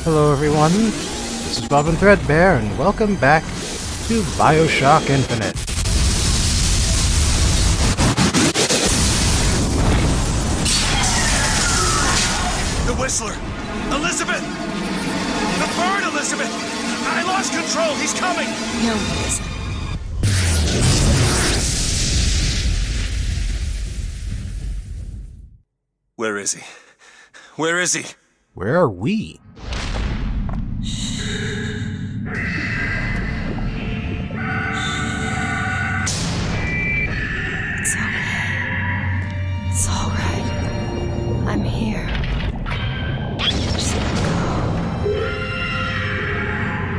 Hello everyone, this is Bob and Threadbare, and welcome back to BioShock Infinite. The Whistler! Elizabeth! The bird, Elizabeth! I lost control, he's coming! No, he isn't. Where is he? Where is he? Where are we? It's okay. It's all right. I'm here. Just let go.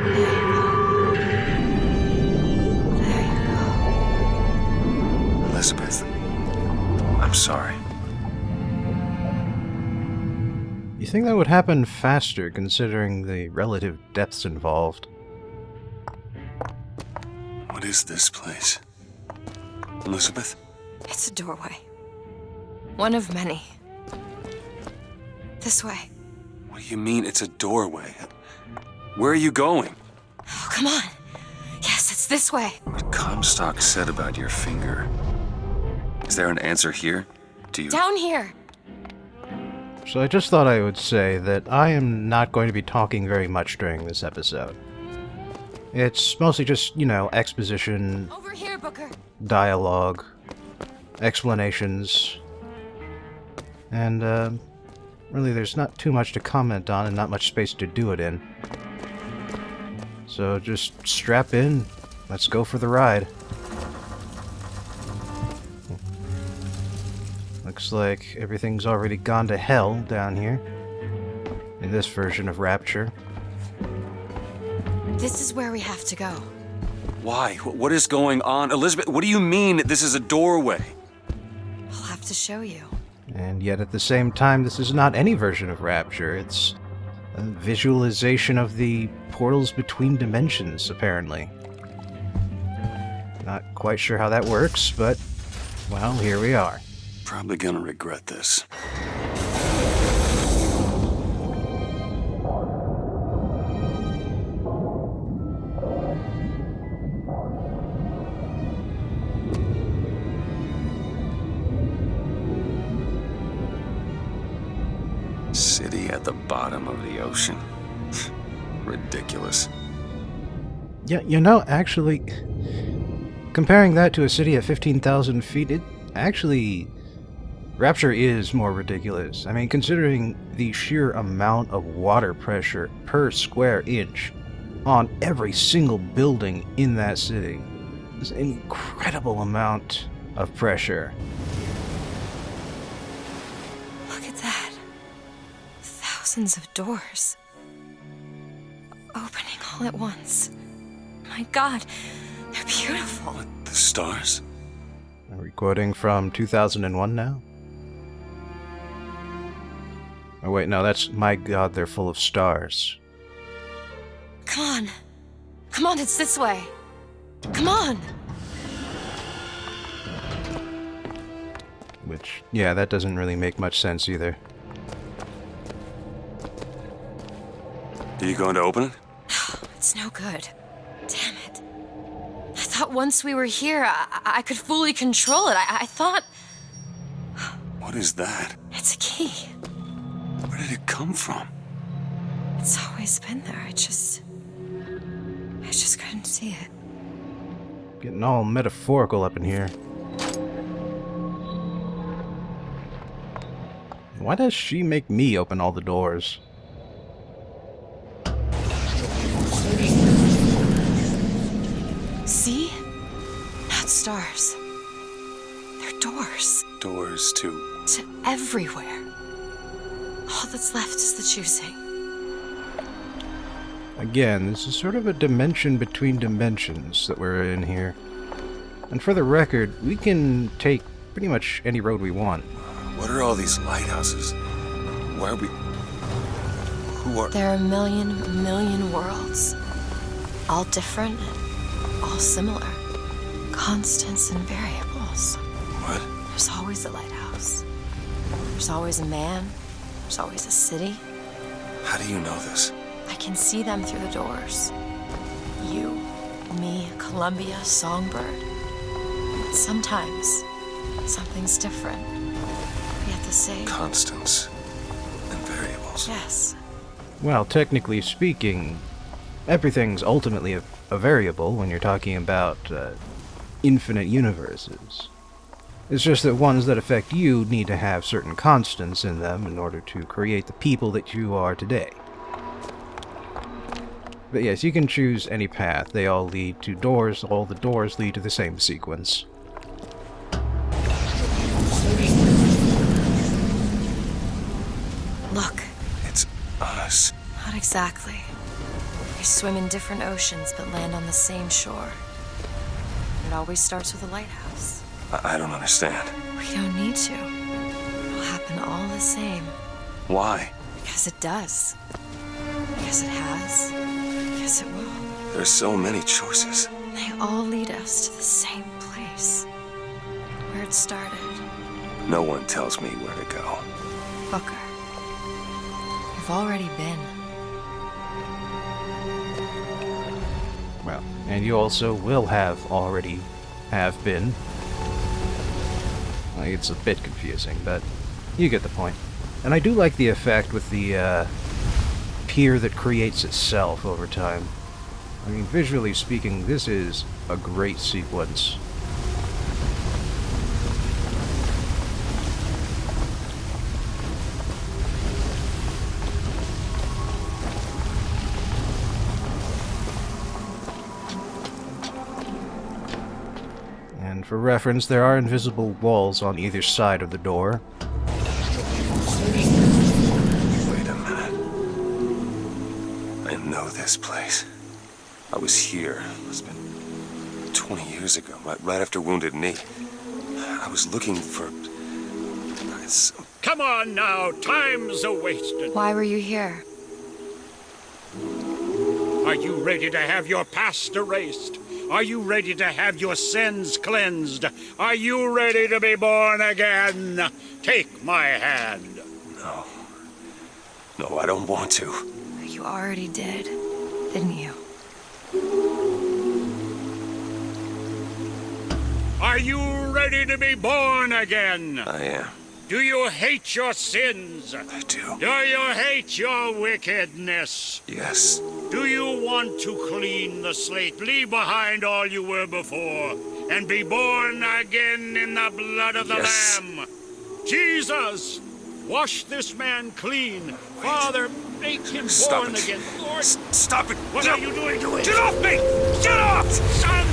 There you go. There you go. Elizabeth, I'm sorry. You think that would happen faster, considering the relative depths involved? What is this place? Elizabeth? It's a doorway. One of many. This way. What do you mean it's a doorway? Where are you going? Oh, come on. Yes, it's this way. What Comstock said about your finger. Is there an answer here? Do you... Down here. So I just thought I would say that I am not going to be talking very much during this episode. It's mostly just, exposition, Over here, Booker. dialogue, explanations, and really there's not too much to comment on and not much space to do it in. So just strap in, let's go for the ride. Looks like everything's already gone to hell down here, in this version of Rapture. This is where we have to go. Why? What is going on? Elizabeth, what do you mean this is a doorway? I'll have to show you. And yet at the same time, this is not any version of Rapture. It's a visualization of the portals between dimensions, apparently. Not quite sure how that works, but, well, here we are. Probably gonna regret this. City at the bottom of the ocean. Ridiculous. Yeah, actually, comparing that to a city at 15,000 feet, it actually... Rapture is more ridiculous. I mean, considering the sheer amount of water pressure per square inch on every single building in that city. It's an incredible amount of pressure. Look at that. Thousands of doors. Opening all at once. My God, they're beautiful. The stars? Are we quoting from 2001 now? Oh wait, no, that's My God, They're Full of Stars. Come on. Come on, it's this way. Come on. Which, yeah, that doesn't really make much sense either. Are you going to open it? It's no good. Damn it. I thought once we were here, I could fully control it. I thought... What is that? It's a key. Where did it come from? It's always been there. I just couldn't see it. Getting all metaphorical up in here. Why does she make me open all the doors? See? Not stars. They're doors. Doors to... To everywhere. All that's left is the choosing. Again, this is sort of a dimension between dimensions that we're in here. And for the record, we can take pretty much any road we want. What are all these lighthouses? Why are we... Who are... There are a million worlds. All different and all similar. Constants and variables. What? There's always a lighthouse. There's always a man. There's always a city. How do you know this? I can see them through the doors. You, me, Columbia, Songbird. But sometimes, something's different, yet the same. Constants and variables. Yes. Well, technically speaking, everything's ultimately a variable when you're talking about infinite universes. It's just that ones that affect you need to have certain constants in them in order to create the people that you are today. But yes, you can choose any path. They all lead to doors. All the doors lead to the same sequence. Look. It's us. Not exactly. We swim in different oceans but land on the same shore. It always starts with a lighthouse. I don't understand. We don't need to. It'll happen all the same. Why? Because it does. Because it has. Because it will. There's so many choices. They all lead us to the same place. Where it started. No one tells me where to go. Booker. You've already been. Well, and you also will have already have been. It's a bit confusing, but you get the point. And I do like the effect with the pier that creates itself over time. I mean, visually speaking, this is a great sequence. And for reference, there are invisible walls on either side of the door. Wait a minute. I know this place. I was here. It's been 20 years ago, right after Wounded Knee. I was looking for... Come on now, time's a-wasted. Why were you here? Are you ready to have your past erased? Are you ready to have your sins cleansed? Are you ready to be born again? Take my hand. No. No, I don't want to. You already did, didn't you? Are you ready to be born again? I am. Do you hate your sins? I do. Do you hate your wickedness? Yes. Do you want to clean the slate, leave behind all you were before, and be born again in the blood of the Yes. Lamb? Jesus, wash this man clean. Father, make him Stop born it. again. Lord, Stop it! what are you doing to it? Get off me! Get off! Son!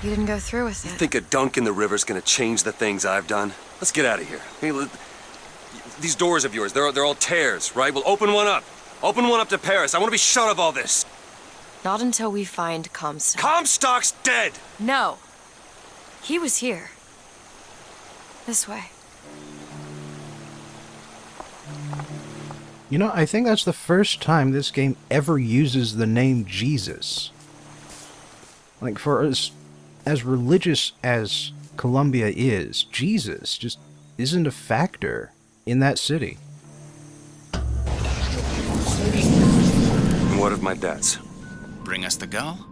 You didn't go through with it. Think a dunk in the river's gonna change the things I've done? Let's get out of here. Hey, these doors of yours, they're all tears, right? Well, open one up. Open one up to Paris. I want to be shut of all this. Not until we find Comstock. Comstock's dead! No. He was here. This way. You know, I think that's the first time this game ever uses the name Jesus. Like, for as religious as Columbia is, Jesus just isn't a factor in that city. And what of my debts? Bring us the girl,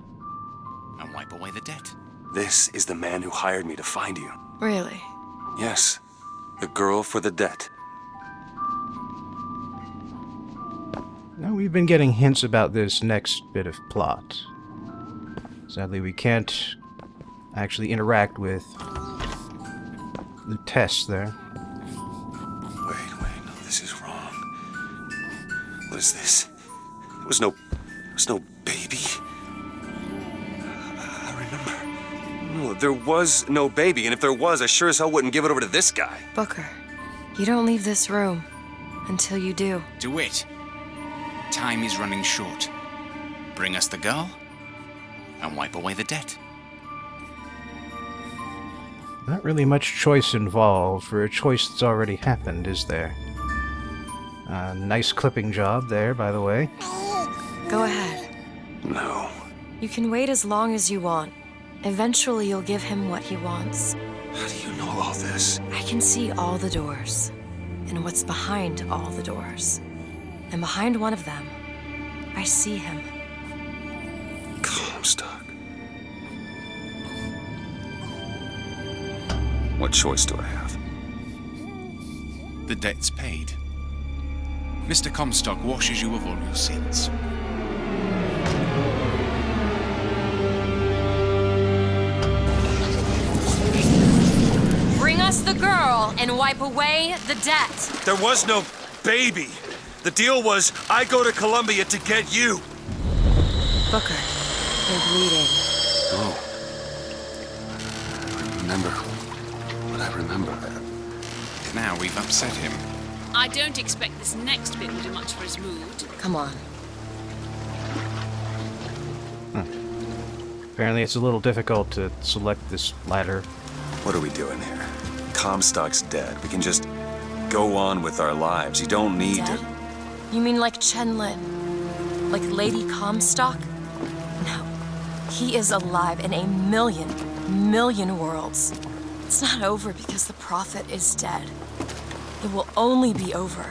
and wipe away the debt. This is the man who hired me to find you. Really? Yes. The girl for the debt. Now, we've been getting hints about this next bit of plot. Sadly, we can't actually interact with the tests there. Wait, no, this is wrong. What is this? There was no baby. I remember. No, there was no baby, and if there was, I sure as hell wouldn't give it over to this guy. Booker, you don't leave this room until you do. Do it. Time is running short. Bring us the girl, and wipe away the debt. Not really much choice involved for a choice that's already happened, is there? Nice clipping job there, by the way. Go ahead. No. You can wait as long as you want. Eventually, you'll give him what he wants. How do you know all this? I can see all the doors, and what's behind all the doors. And behind one of them I see him. Comstock. What choice do I have? The debt's paid. Mr. Comstock washes you of all your sins. Bring us the girl and wipe away the debt. There was no baby. The deal was I go to Columbia to get you. Booker, you're bleeding. Oh. I remember. But I remember that. Now we've upset him. I don't expect this next bit will do much for his mood. Come on. Apparently it's a little difficult to select this ladder. What are we doing here? Comstock's dead. We can just go on with our lives. You don't need Dead? to... You mean like Chenlin? Like Lady Comstock? No. He is alive in a million worlds. It's not over because the prophet is dead. It will only be over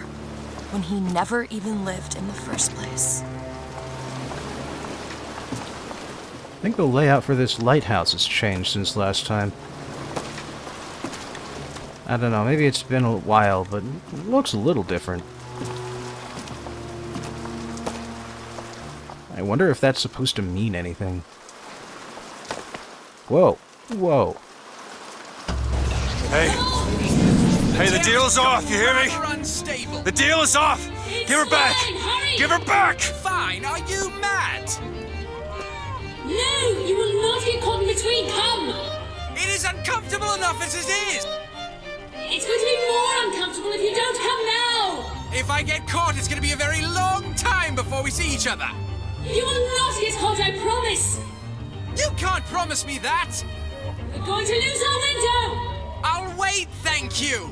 when he never even lived in the first place. I think the layout for this lighthouse has changed since last time. I don't know, maybe it's been a while, but it looks a little different. I wonder if that's supposed to mean anything. Whoa. Whoa. Hey! Hey, the deal's off, you hear me? Unstable. The deal is off! Give her back! Give her back! Fine, are you mad? No, you will not get caught in between. Come! It is uncomfortable enough as it is! It's going to be more uncomfortable if you don't come now! If I get caught, it's going to be a very long time before we see each other. You will not get caught, I promise! You can't promise me that! We're going to lose our window! I'll wait, thank you!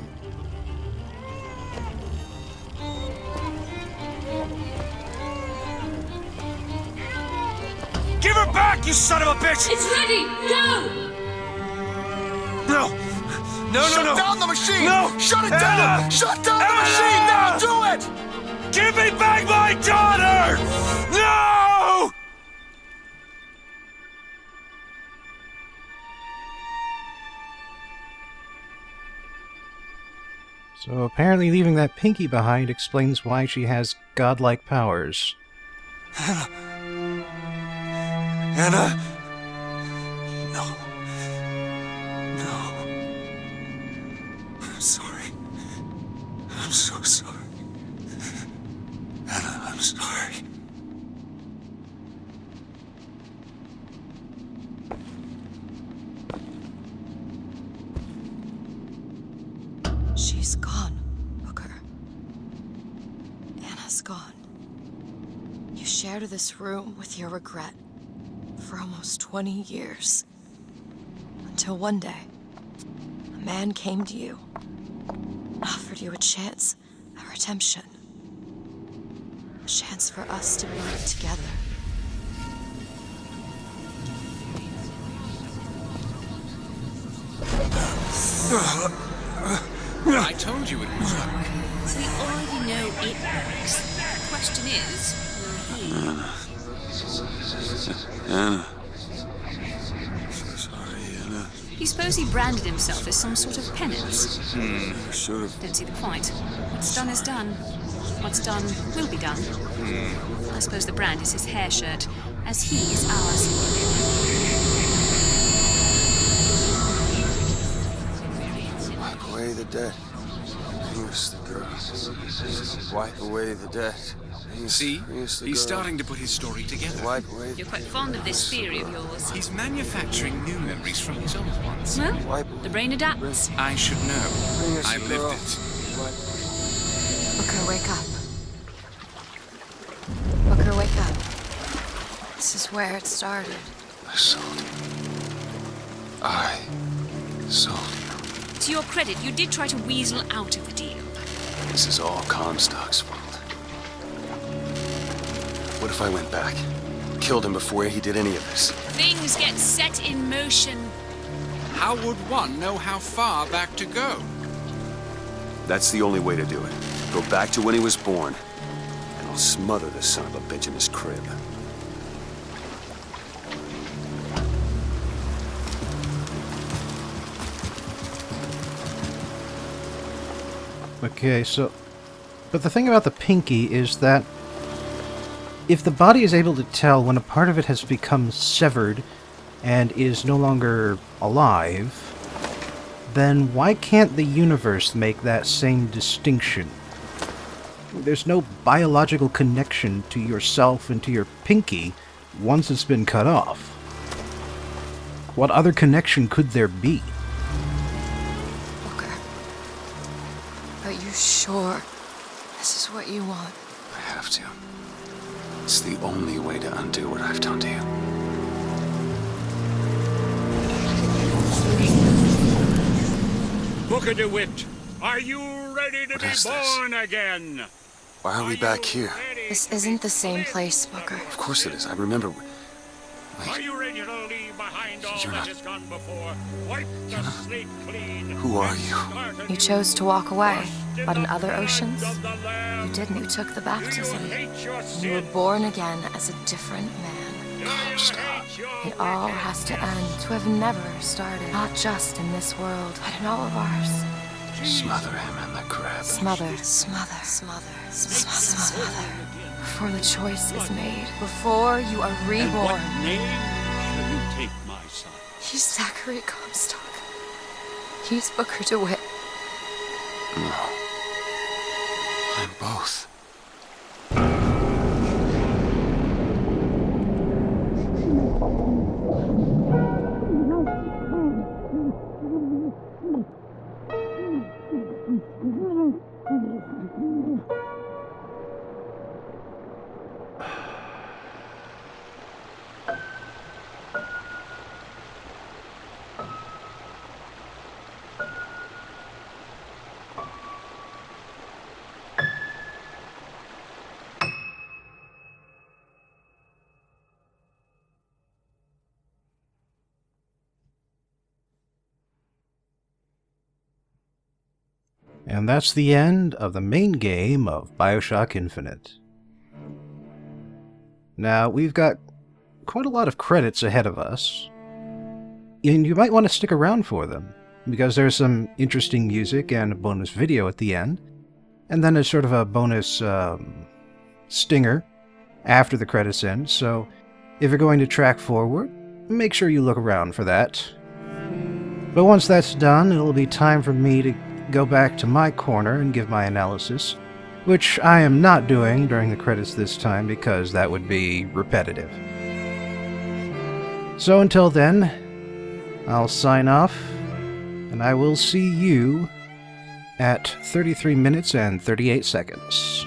Give her back, you son of a bitch! It's ready! Go! No! No! Shut down the machine! No! Shut it Anna! down! Shut down the Anna! machine! Now do it! Give me back my daughter! No! So apparently leaving that pinky behind explains why she has godlike powers. Anna! No. No. I'm sorry. I'm so sorry. Anna, I'm sorry. She's gone, Booker. Anna's gone. You shared this room with your regret for almost 20 years. Until one day, a man came to you and offered you a chance at redemption. A chance for us to be together. I told you it would work. So we already know it works. The question is, will he? Anna. So sorry, Anna. Do you suppose he branded himself as some sort of penance? I should have. Don't see the point. What's done is done. What's done will be done. I suppose the brand is his hair shirt, as he is ours. Wipe away the debt. Here's the girl. Wipe away the debt. See? Here's the He's girl. starting to put his story together. Wipe away the You're quite fond of this theory of yours. He's manufacturing new memories from his old ones. Well, Wipe away. the brain adapts. I should know. Bring us I've the lived girl. it. Booker, wake up. Booker, wake up. This is where it started. I sold you. I sold you. To your credit, you did try to weasel out of the deal. This is all Comstock's fault. What if I went back? Killed him before he did any of this? Things get set in motion. How would one know how far back to go? That's the only way to do it. Go back to when he was born, and I'll I'll smother this son of a bitch in his crib. Okay, so... But the thing about the pinky is that if the body is able to tell when a part of it has become severed and is no longer alive, then why can't the universe make that same distinction? There's no biological connection to yourself and to your pinky once it's been cut off. What other connection could there be? Booker, are you sure this is what you want? I have to. It's the only way to undo what I've done to you. Booker DeWitt, are you ready to What be is this? born again? Why are we back here? This isn't the same place, Booker. Of course it is. I remember... Are Wait, you ready to leave behind all You're that not- has gone before? Wipe the slate clean. Who are and you? start You anew. chose to walk away, Washed in but in the other blood oceans, of the Lamb. you didn't. You took the Do you baptism. hate your You were sin? born again as a different man. Do you hate your It all wicked has to sin? end, to have never started. Not just in this world, but in all of ours. Smother him in the crib. Smother, smother, smother, smother. Before the choice is made, before you are And reborn. what name shall you take, my son? He's Zachary Comstock. He's Booker DeWitt. No. I'm both. And that's the end of the main game of BioShock Infinite. Now, we've got quite a lot of credits ahead of us, and you might want to stick around for them, because there's some interesting music and a bonus video at the end, and then there's sort of a bonus stinger after the credits end, so if you're going to track forward, make sure you look around for that. But once that's done, it'll be time for me to go back to my corner and give my analysis, which I am not doing during the credits this time because that would be repetitive. So until then, I'll sign off, and I will see you at 33 minutes and 38 seconds.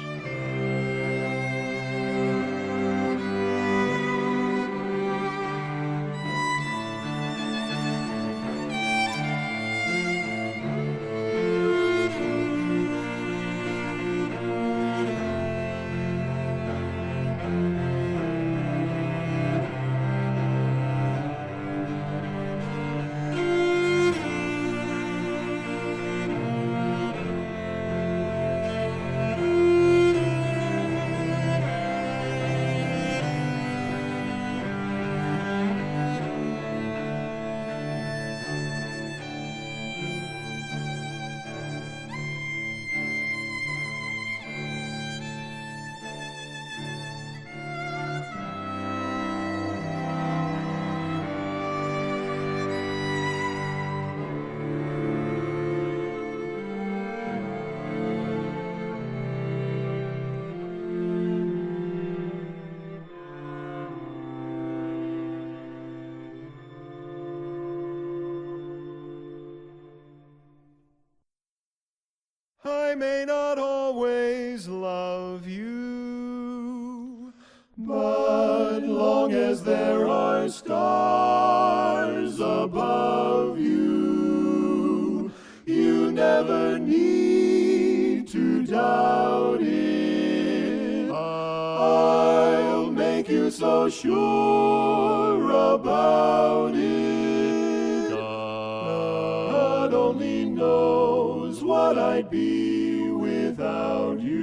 I may not always love you, but long as there are stars above you, you never need to doubt it. I'll make you so sure about it. God only knows what I'd be without you.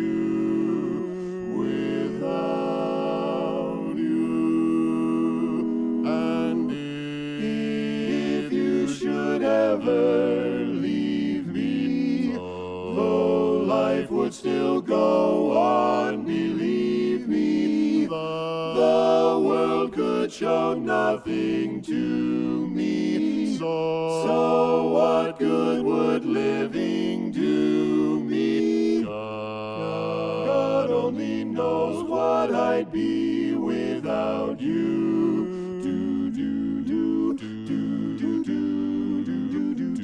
still go on, believe me. The world could show nothing to me. So what good would living do me? God only knows what I'd be without you. Do do do do do do do do do do do do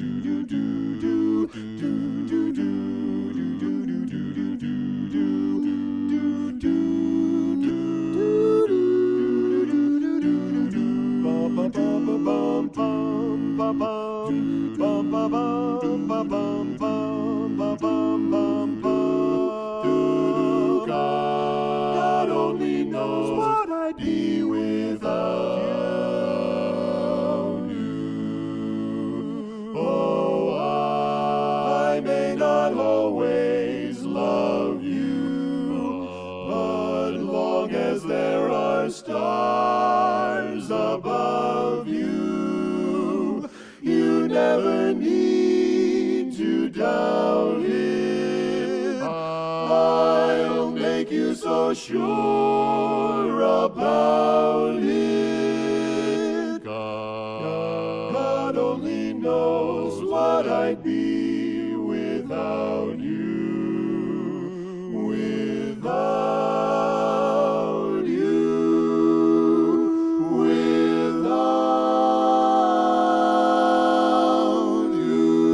God only knows what I'd be without you. Oh, I may not always love you, but long as there are stars above you, you never need to doubt it. I'll make you so sure about it. God only knows what I'd be without you. Without you. Without you.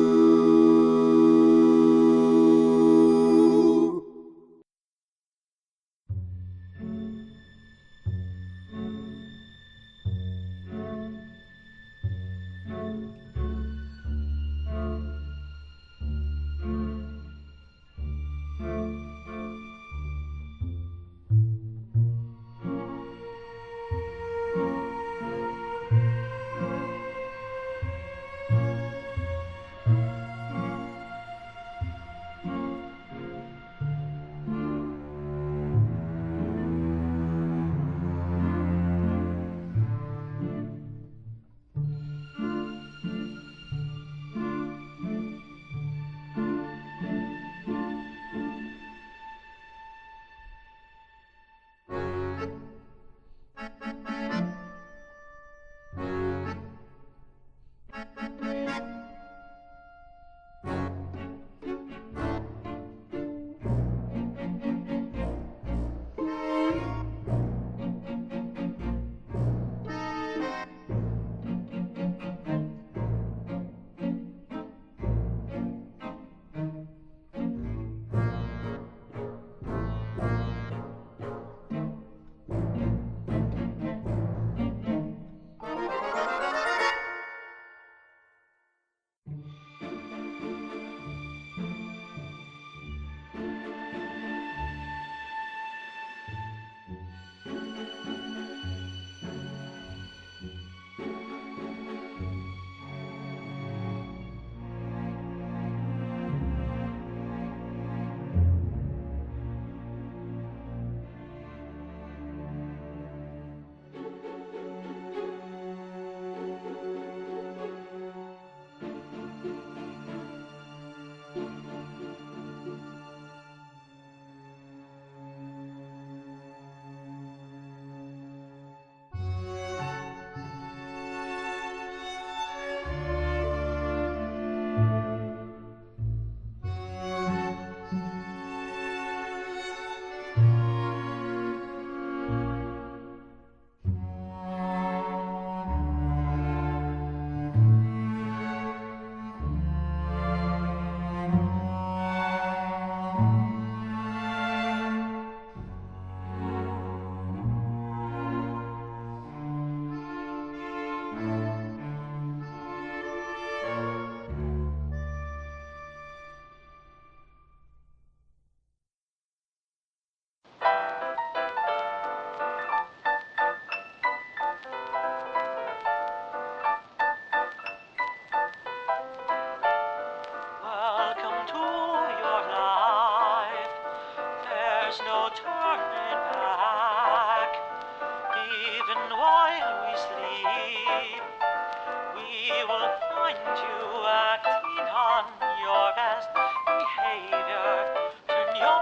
find you acting on your best behavior. Turn your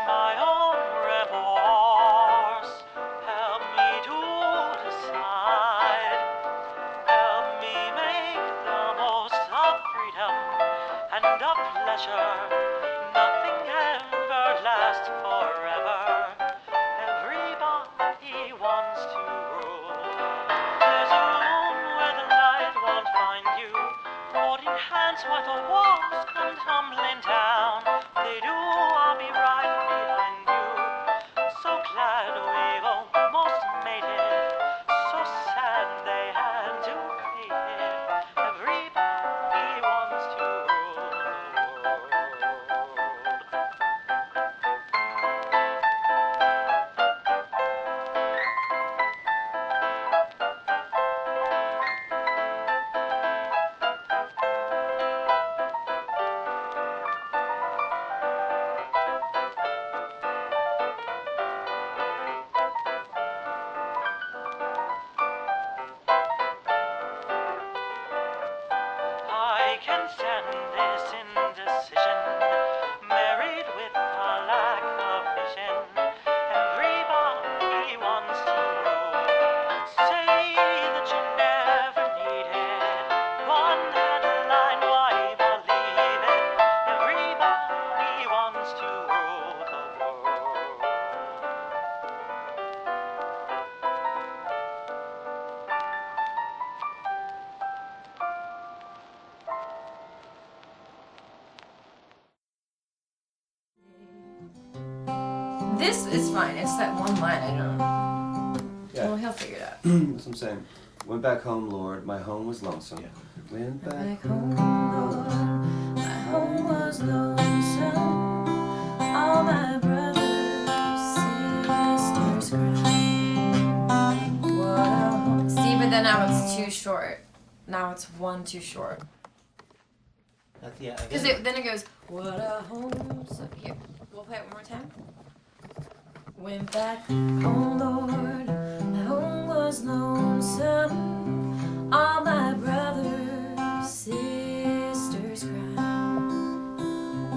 my own remorse. Help me to decide. Help me make the most of freedom and of pleasure. Nothing ever lasts forever. Everybody wants to rule. There's a room where the light won't find you. Holding hands while the walls come tumbling down. They do, I'll be right behind you. So glad we've almost made it. So sad they had to fade it. Everybody wants to rule the world. I can stand this indecision, married with a lack of vision. Everybody wants to rule. Say that you never needed one headline, why believe it? Everybody wants to rule the world. This is fine. It's that one line I don't. Yeah. Well, he'll figure it out. That's what I'm saying. Went back home, Lord. My home was lonesome. Yeah. Went back home, Lord. My home was lonesome. All my brothers, sisters cried. What a home. See, but then now it's too short. Now it's one too short. Yeah. Because then it goes, what a home. So here, we'll play it one more time. Went back home, Lord. My home was lonesome. All my brothers, sisters cried.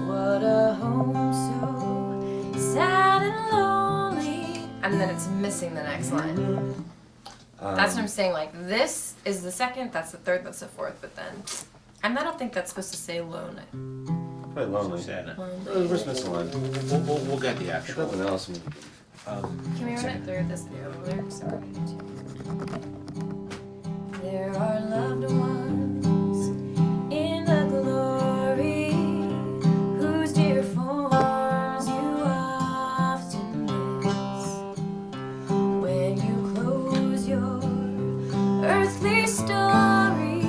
What a home so sad and lonely. And then it's missing the next line. That's what I'm saying. Like, this is the second, that's the third, that's the fourth, but then. And I don't think that's supposed to say lonely. Probably lonely. Sad. We're just missing a line. We'll get the actual. Nothing else. Can we run it through this video lyrics? There are loved ones in the glory whose dear forms you often miss. When you close your earthly story,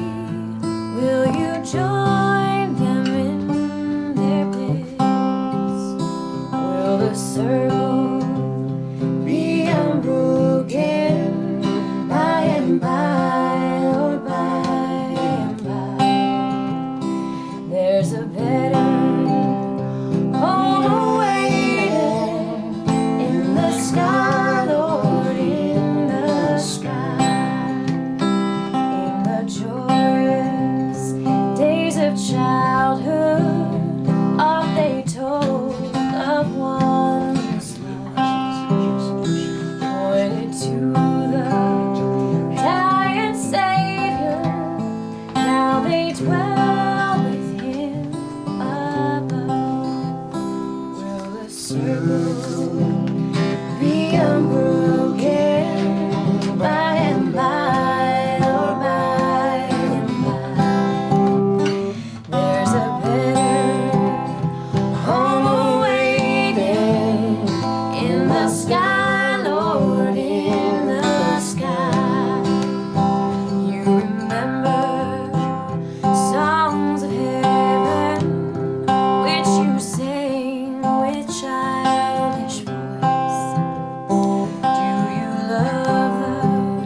will you join them in their bliss? Will the circle be unbroken by and by, or by and by? There's a better home awaiting in the sky, Lord, in the sky, in the joyous days of childhood. Oft they told of one's love, pointed to the dying Savior. Now they dwell with him above. Will the circle be unbroken by and by, or by and by? There's a better home awaiting in the sky, Lord, in the sky. You remember songs of heaven which you sang with childish voice. Do you love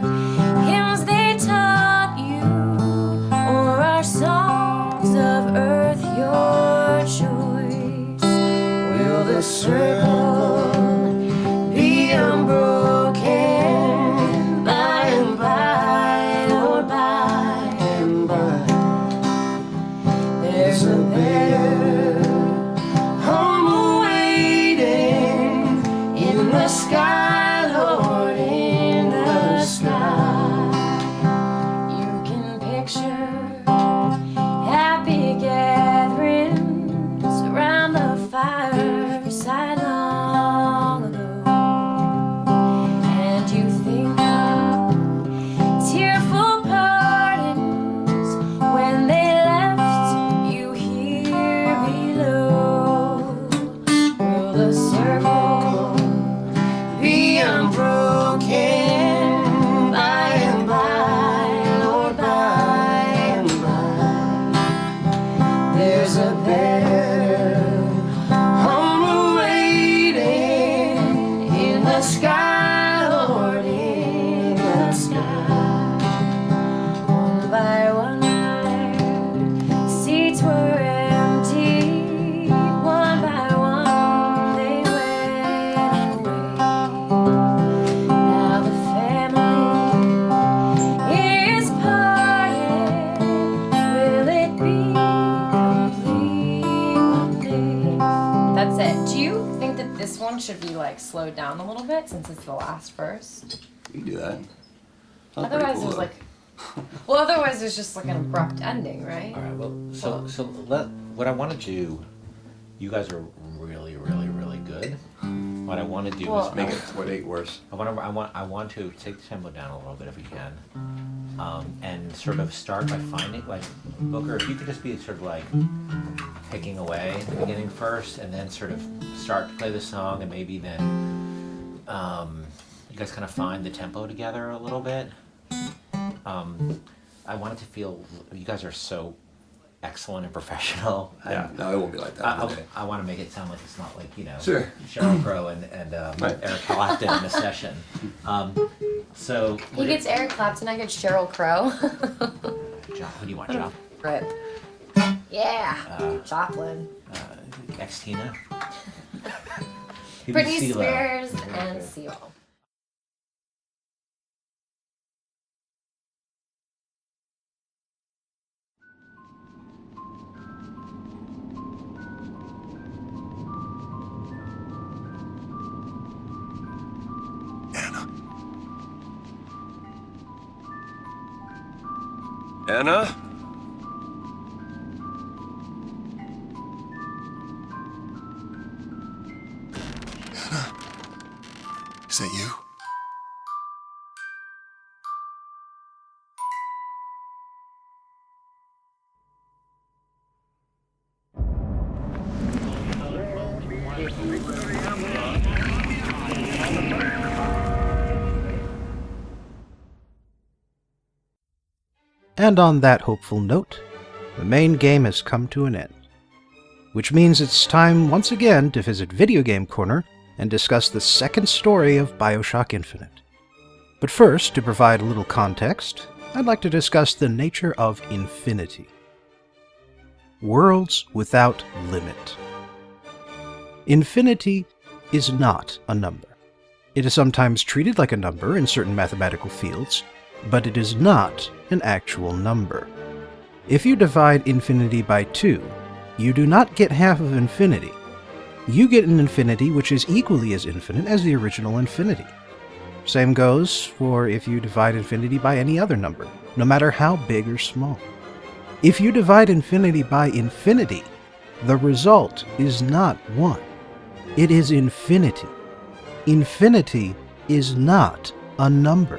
the hymns they taught you, or are songs of earth your choice? Will the circle be unbroken by and by, or by and by? There's a better home awaiting That's it. Do you think that this one should be like slowed down a little bit since it's the last verse? You can do that. Otherwise, there's like, well, otherwise there's just like an abrupt ending, right? All right. Well, what I want to do. You guys are really, really, really good. What I want to do is make it 8 worse. I want to take the tempo down a little bit if we can, and sort of start by finding like Booker. If you could just be sort of like picking away at the beginning first, and then sort of start to play the song, and maybe then you guys kind of find the tempo together a little bit. I want it to feel you guys are so excellent and professional. Yeah, no, it won't be like that. I want to make it sound like it's not like, Sure. Sheryl Crow and Eric Clapton in a session. So he gets Eric Clapton, I get Sheryl Crow. Job, who do you want, Job? Right. Yeah. Joplin. Ex-Tina. Britney Spears and Seal. Anna? Is that you? And on that hopeful note, the main game has come to an end. Which means it's time once again to visit Video Game Corner and discuss the second story of BioShock Infinite. But first, to provide a little context, I'd like to discuss the nature of infinity. Worlds without limit. Infinity is not a number. It is sometimes treated like a number in certain mathematical fields, but it is not an actual number. If you divide infinity by 2, you do not get half of infinity. You get an infinity which is equally as infinite as the original infinity. Same goes for if you divide infinity by any other number, no matter how big or small. If you divide infinity by infinity, the result is not 1. It is infinity. Infinity is not a number.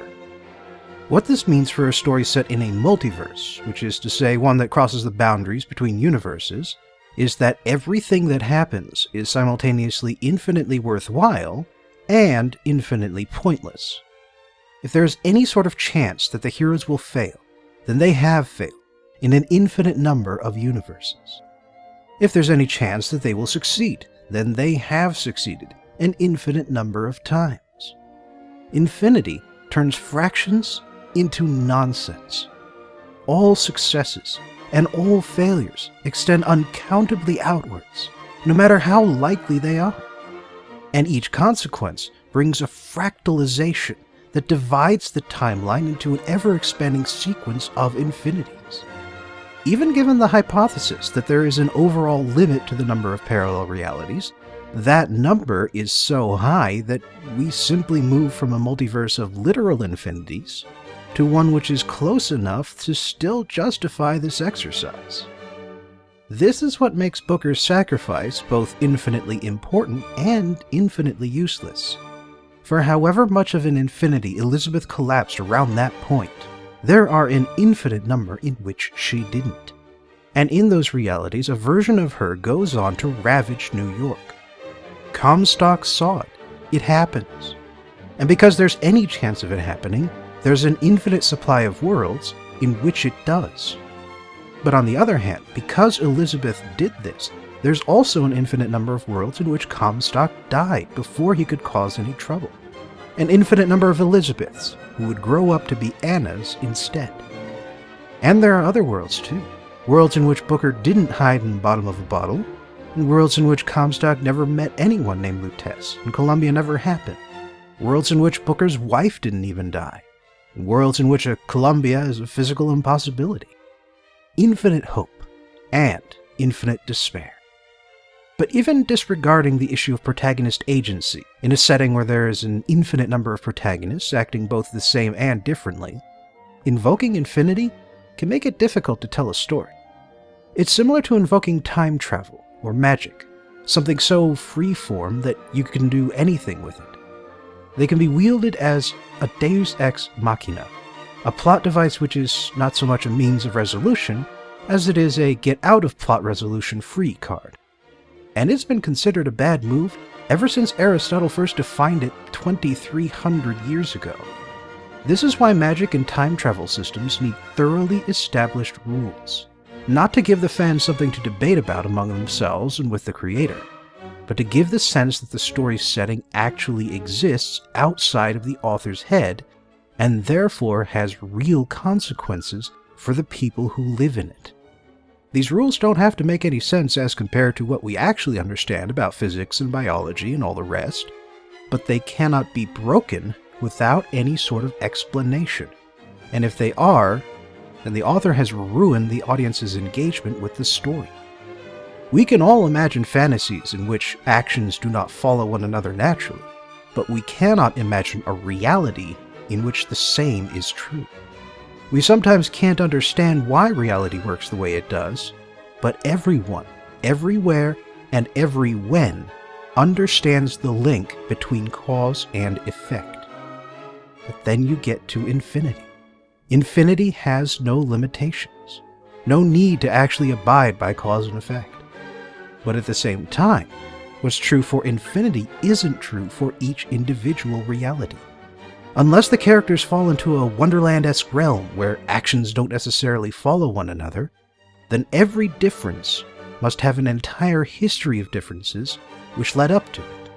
What this means for a story set in a multiverse, which is to say one that crosses the boundaries between universes, is that everything that happens is simultaneously infinitely worthwhile and infinitely pointless. If there is any sort of chance that the heroes will fail, then they have failed in an infinite number of universes. If there's any chance that they will succeed, then they have succeeded an infinite number of times. Infinity turns fractions into nonsense. All successes and all failures extend uncountably outwards, no matter how likely they are. And each consequence brings a fractalization that divides the timeline into an ever-expanding sequence of infinities. Even given the hypothesis that there is an overall limit to the number of parallel realities, that number is so high that we simply move from a multiverse of literal infinities to one which is close enough to still justify this exercise. This is what makes Booker's sacrifice both infinitely important and infinitely useless. For however much of an infinity Elizabeth collapsed around that point, there are an infinite number in which she didn't. And in those realities, a version of her goes on to ravage New York. Comstock saw it. It happens. And because there's any chance of it happening, there's an infinite supply of worlds in which it does. But on the other hand, because Elizabeth did this, there's also an infinite number of worlds in which Comstock died before he could cause any trouble. An infinite number of Elizabeths who would grow up to be Annas instead. And there are other worlds too. Worlds in which Booker didn't hide in the bottom of a bottle, and worlds in which Comstock never met anyone named Lutece, and Columbia never happened. Worlds in which Booker's wife didn't even die. And worlds in which a Columbia is a physical impossibility. Infinite hope and infinite despair. But even disregarding the issue of protagonist agency, in a setting where there is an infinite number of protagonists acting both the same and differently, invoking infinity can make it difficult to tell a story. It's similar to invoking time travel or magic, something so free-form that you can do anything with it. They can be wielded as a deus ex machina, a plot device which is not so much a means of resolution as it is a get-out-of-plot resolution free card. And it's been considered a bad move ever since Aristotle first defined it 2,300 years ago. This is why magic and time travel systems need thoroughly established rules, not to give the fans something to debate about among themselves and with the creator, but to give the sense that the story's setting actually exists outside of the author's head and therefore has real consequences for the people who live in it. These rules don't have to make any sense as compared to what we actually understand about physics and biology and all the rest, but they cannot be broken without any sort of explanation. And if they are, then the author has ruined the audience's engagement with the story. We can all imagine fantasies in which actions do not follow one another naturally, but we cannot imagine a reality in which the same is true. We sometimes can't understand why reality works the way it does, but everyone, everywhere, and every when understands the link between cause and effect. But then you get to infinity. Infinity has no limitations, no need to actually abide by cause and effect. But at the same time, what's true for infinity isn't true for each individual reality. Unless the characters fall into a Wonderland-esque realm where actions don't necessarily follow one another, then every difference must have an entire history of differences which led up to it.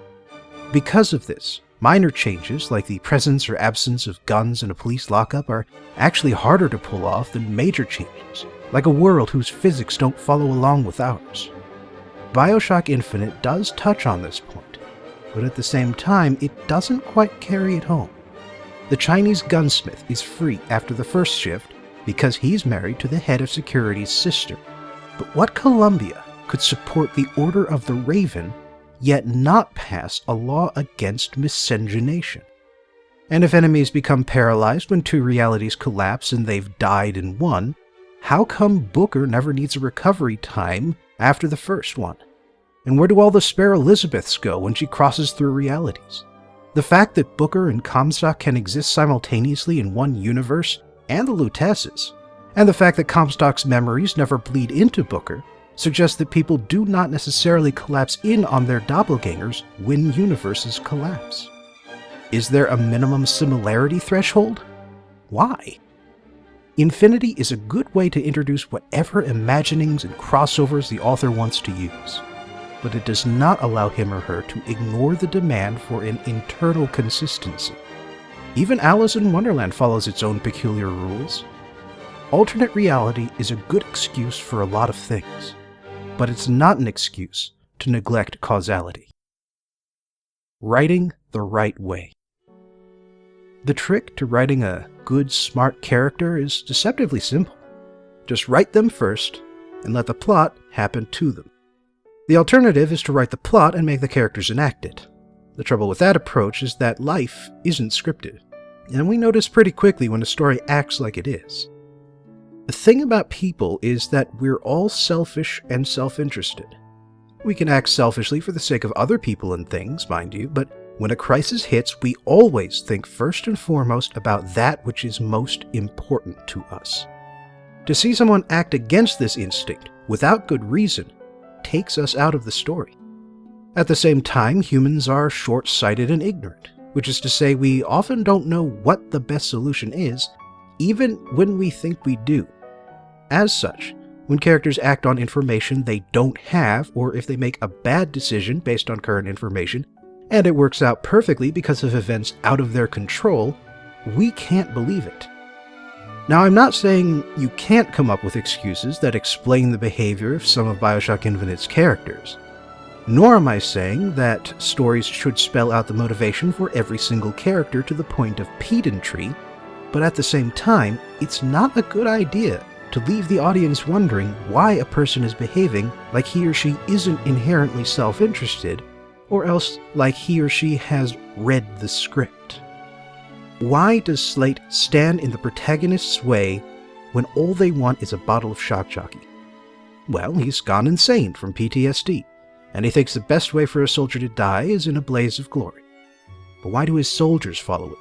Because of this, minor changes like the presence or absence of guns in a police lockup are actually harder to pull off than major changes, like a world whose physics don't follow along with ours. BioShock Infinite does touch on this point, but at the same time it doesn't quite carry it home. The Chinese gunsmith is free after the first shift because he's married to the head of security's sister. But what Columbia could support the Order of the Raven, yet not pass a law against miscegenation? And if enemies become paralyzed when two realities collapse and they've died in one, how come Booker never needs a recovery time after the first one? And where do all the spare Elizabeths go when she crosses through realities? The fact that Booker and Comstock can exist simultaneously in one universe, and the Lutesses, and the fact that Comstock's memories never bleed into Booker, suggests that people do not necessarily collapse in on their doppelgangers when universes collapse. Is there a minimum similarity threshold? Why? Infinity is a good way to introduce whatever imaginings and crossovers the author wants to use, but it does not allow him or her to ignore the demand for an internal consistency. Even Alice in Wonderland follows its own peculiar rules. Alternate reality is a good excuse for a lot of things, but it's not an excuse to neglect causality. Writing the right way. The trick to writing a good, smart character is deceptively simple. Just write them first, and let the plot happen to them. The alternative is to write the plot and make the characters enact it. The trouble with that approach is that life isn't scripted, and we notice pretty quickly when a story acts like it is. The thing about people is that we're all selfish and self-interested. We can act selfishly for the sake of other people and things, mind you, but when a crisis hits, we always think first and foremost about that which is most important to us. To see someone act against this instinct, without good reason, takes us out of the story. At the same time, humans are short-sighted and ignorant, which is to say we often don't know what the best solution is, even when we think we do. As such, when characters act on information they don't have, or if they make a bad decision based on current information, and it works out perfectly because of events out of their control, we can't believe it. Now, I'm not saying you can't come up with excuses that explain the behavior of some of BioShock Infinite's characters, nor am I saying that stories should spell out the motivation for every single character to the point of pedantry, but at the same time, it's not a good idea to leave the audience wondering why a person is behaving like he or she isn't inherently self-interested, or else like he or she has read the script. Why does Slate stand in the protagonist's way when all they want is a bottle of shock jockey? Well, he's gone insane from PTSD, and he thinks the best way for a soldier to die is in a blaze of glory. But why do his soldiers follow him?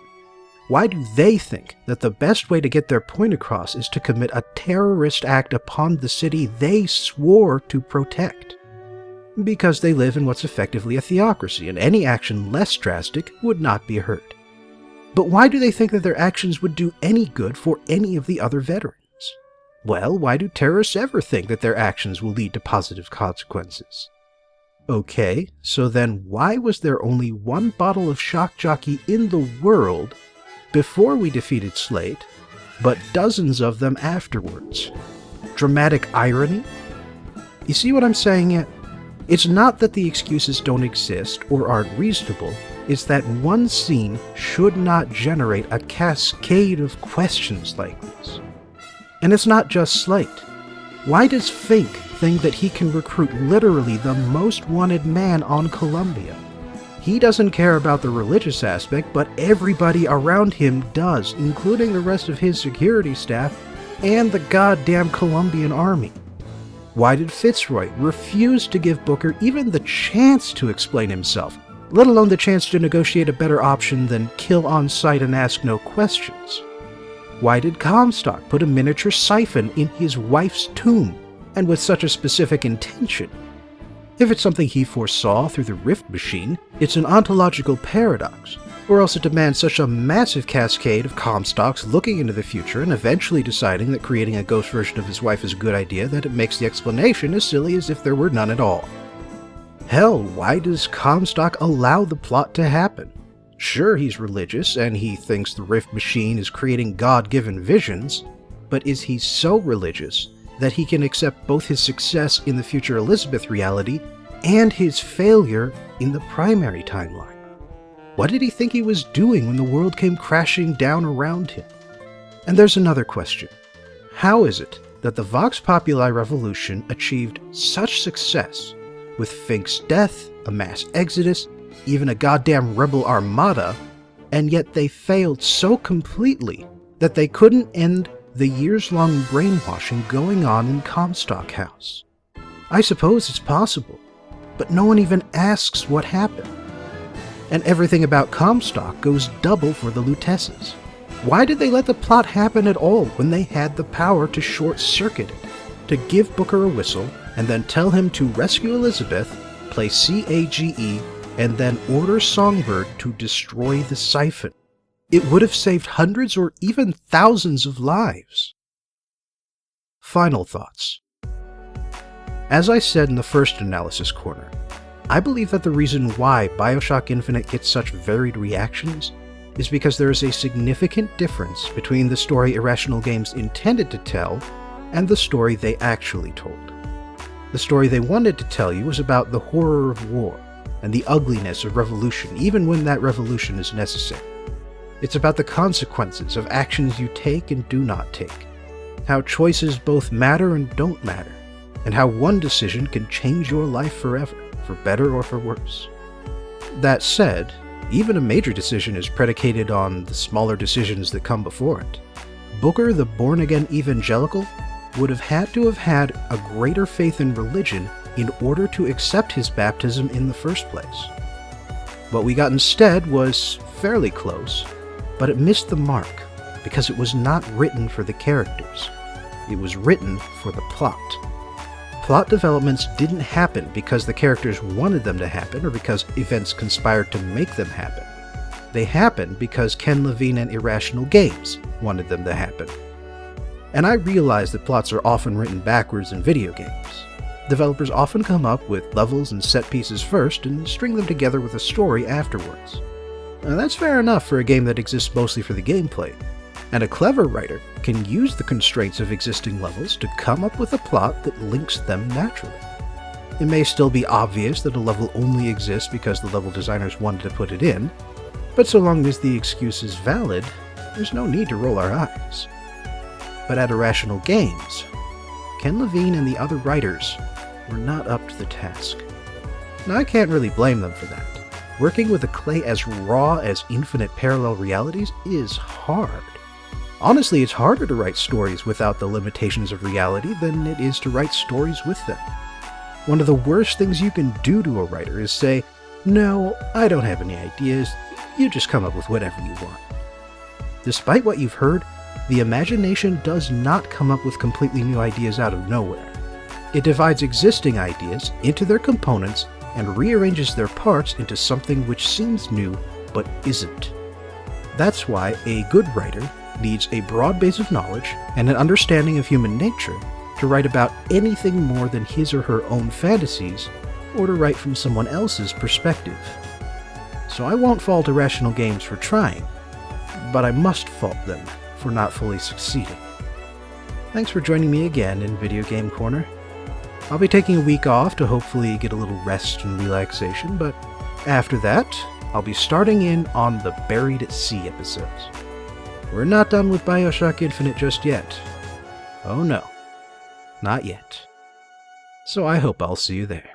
Why do they think that the best way to get their point across is to commit a terrorist act upon the city they swore to protect? Because they live in what's effectively a theocracy, and any action less drastic would not be heard. But why do they think that their actions would do any good for any of the other veterans? Well, why do terrorists ever think that their actions will lead to positive consequences? Okay, so then why was there only one bottle of shock jockey in the world before we defeated Slate, but dozens of them afterwards? Dramatic irony? You see what I'm saying yet? It's not that the excuses don't exist or aren't reasonable, it's that one scene should not generate a cascade of questions like this. And it's not just Slate. Why does Fink think that he can recruit literally the most wanted man on Columbia? He doesn't care about the religious aspect, but everybody around him does, including the rest of his security staff and the goddamn Colombian army. Why did Fitzroy refuse to give Booker even the chance to explain himself, let alone the chance to negotiate a better option than kill on sight and ask no questions? Why did Comstock put a miniature siphon in his wife's tomb, and with such a specific intention? If it's something he foresaw through the rift machine, it's an ontological paradox, or else it demands such a massive cascade of Comstocks looking into the future and eventually deciding that creating a ghost version of his wife is a good idea that it makes the explanation as silly as if there were none at all. Hell, why does Comstock allow the plot to happen? Sure, he's religious, and he thinks the rift machine is creating God-given visions, but is he so religious that he can accept both his success in the future Elizabeth reality and his failure in the primary timeline? What did he think he was doing when the world came crashing down around him? And there's another question. How is it that the Vox Populi revolution achieved such success with Fink's death, a mass exodus, even a goddamn rebel armada, and yet they failed so completely that they couldn't end the years-long brainwashing going on in Comstock House? I suppose it's possible, but no one even asks what happened. And everything about Comstock goes double for the Lutesses. Why did they let the plot happen at all when they had the power to short-circuit it, to give Booker a whistle, and then tell him to rescue Elizabeth, play CAGE, and then order Songbird to destroy the siphon? It would have saved hundreds or even thousands of lives. Final thoughts. As I said in the first analysis corner, I believe that the reason why BioShock Infinite gets such varied reactions is because there is a significant difference between the story Irrational Games intended to tell and the story they actually told. The story they wanted to tell you was about the horror of war and the ugliness of revolution, even when that revolution is necessary. It's about the consequences of actions you take and do not take, how choices both matter and don't matter, and how one decision can change your life forever, for better or for worse. That said, even a major decision is predicated on the smaller decisions that come before it. Booker, the born-again evangelical, would have had a greater faith in religion in order to accept his baptism in the first place. What we got instead was fairly close, but it missed the mark because it was not written for the characters. It was written for the plot. Plot developments didn't happen because the characters wanted them to happen or because events conspired to make them happen. They happened because Ken Levine and Irrational Games wanted them to happen. And I realize that plots are often written backwards in video games. Developers often come up with levels and set pieces first and string them together with a story afterwards. Now, that's fair enough for a game that exists mostly for the gameplay, and a clever writer can use the constraints of existing levels to come up with a plot that links them naturally. It may still be obvious that a level only exists because the level designers wanted to put it in, but so long as the excuse is valid, there's no need to roll our eyes. But at Irrational Games, Ken Levine and the other writers were not up to the task. Now, I can't really blame them for that. Working with a clay as raw as infinite parallel realities is hard. Honestly, it's harder to write stories without the limitations of reality than it is to write stories with them. One of the worst things you can do to a writer is say, "No, I don't have any ideas, you just come up with whatever you want." Despite what you've heard, the imagination does not come up with completely new ideas out of nowhere. It divides existing ideas into their components and rearranges their parts into something which seems new but isn't. That's why a good writer needs a broad base of knowledge and an understanding of human nature to write about anything more than his or her own fantasies, or to write from someone else's perspective. So I won't fault Irrational Games for trying, but I must fault them for not fully succeeding. Thanks for joining me again in Video Game Corner. I'll be taking a week off to hopefully get a little rest and relaxation, but after that, I'll be starting in on the Buried at Sea episodes. We're not done with BioShock Infinite just yet. Oh no, not yet. So I hope I'll see you there.